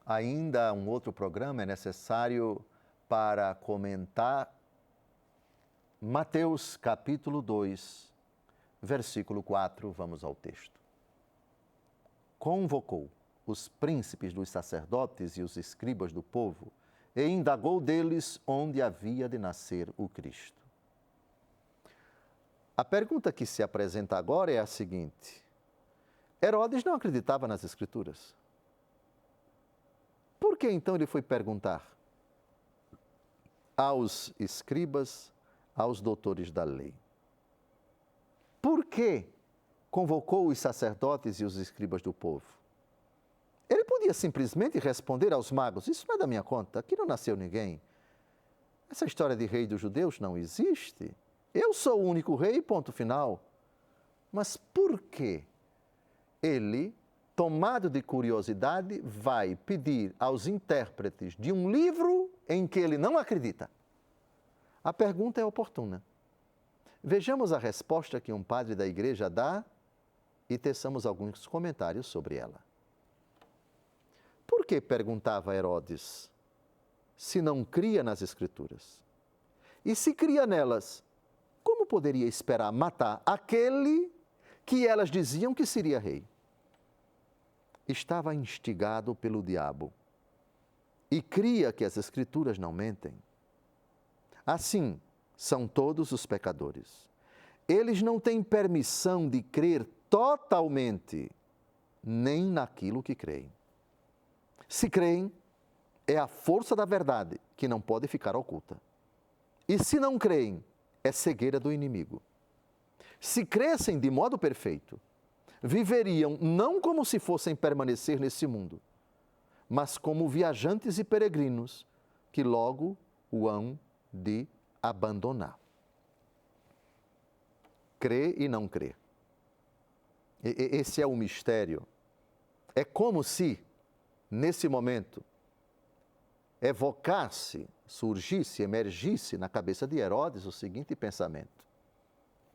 ainda um outro programa é necessário para comentar Mateus capítulo 2, versículo 4, vamos ao texto. Convocou os príncipes dos sacerdotes e os escribas do povo e indagou deles onde havia de nascer o Cristo. A pergunta que se apresenta agora é a seguinte: Herodes não acreditava nas Escrituras. Por que então ele foi perguntar aos escribas, aos doutores da lei? Por que convocou os sacerdotes e os escribas do povo? Ele podia simplesmente responder aos magos: isso não é da minha conta, aqui não nasceu ninguém. Essa história de rei dos judeus não existe. Eu sou o único rei, ponto final. Mas por que ele, tomado de curiosidade, vai pedir aos intérpretes de um livro em que ele não acredita? A pergunta é oportuna. Vejamos a resposta que um padre da igreja dá e teçamos alguns comentários sobre ela. Por que perguntava Herodes se não cria nas Escrituras? E se cria nelas, como poderia esperar matar aquele que elas diziam que seria rei? Estava instigado pelo diabo e cria que as Escrituras não mentem. Assim são todos os pecadores. Eles não têm permissão de crer totalmente nem naquilo que creem. Se creem, é a força da verdade que não pode ficar oculta. E se não creem, é cegueira do inimigo. Se crescem de modo perfeito, viveriam não como se fossem permanecer nesse mundo, mas como viajantes e peregrinos que logo o hão de abandonar. Crê e não crê. Esse é o mistério. É como se, nesse momento, evocasse, surgisse, emergisse na cabeça de Herodes o seguinte pensamento: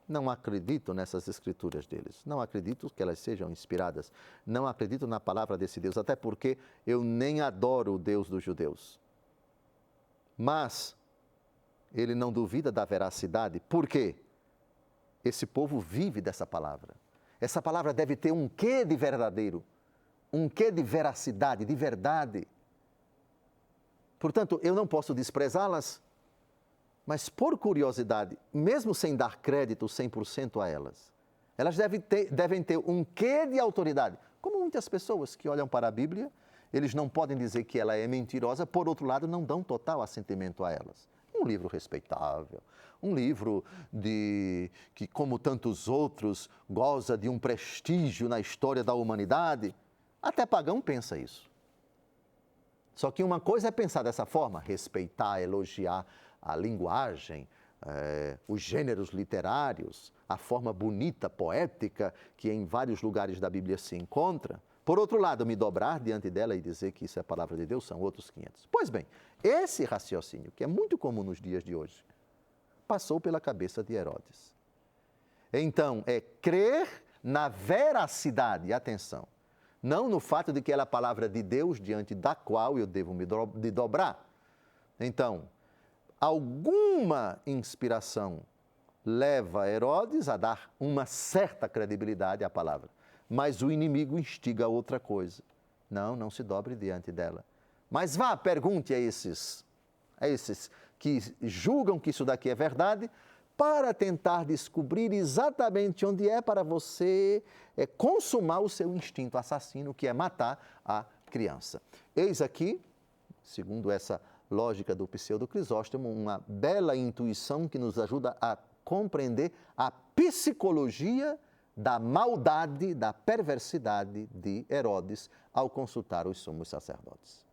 não acredito nessas escrituras deles, não acredito que elas sejam inspiradas, não acredito na palavra desse Deus, até porque eu nem adoro o Deus dos judeus. Mas ele não duvida da veracidade, por quê? Esse povo vive dessa palavra. Essa palavra deve ter um quê de verdadeiro, um quê de veracidade, de verdade. Portanto, eu não posso desprezá-las, mas por curiosidade, mesmo sem dar crédito 100% a elas, elas devem ter um quê de autoridade. Como muitas pessoas que olham para a Bíblia, eles não podem dizer que ela é mentirosa, por outro lado, não dão total assentimento a elas. Um livro respeitável, um livro que, como tantos outros, goza de um prestígio na história da humanidade. Até pagão pensa isso. Só que uma coisa é pensar dessa forma, respeitar, elogiar a linguagem, os gêneros literários, a forma bonita, poética, que em vários lugares da Bíblia se encontra. Por outro lado, me dobrar diante dela e dizer que isso é a palavra de Deus, são outros 500. Pois bem, esse raciocínio, que é muito comum nos dias de hoje, passou pela cabeça de Herodes. Então, é crer na veracidade, atenção, não no fato de que ela é a palavra de Deus diante da qual eu devo me dobrar. Então, alguma inspiração leva Herodes a dar uma certa credibilidade à palavra, mas o inimigo instiga outra coisa. Não se dobre diante dela. Mas vá, pergunte a esses que julgam que isso daqui é verdade, para tentar descobrir exatamente onde é para você consumar o seu instinto assassino, que é matar a criança. Eis aqui, segundo essa lógica do Pseudo Crisóstomo, uma bela intuição que nos ajuda a compreender a psicologia da maldade, da perversidade de Herodes ao consultar os sumos sacerdotes.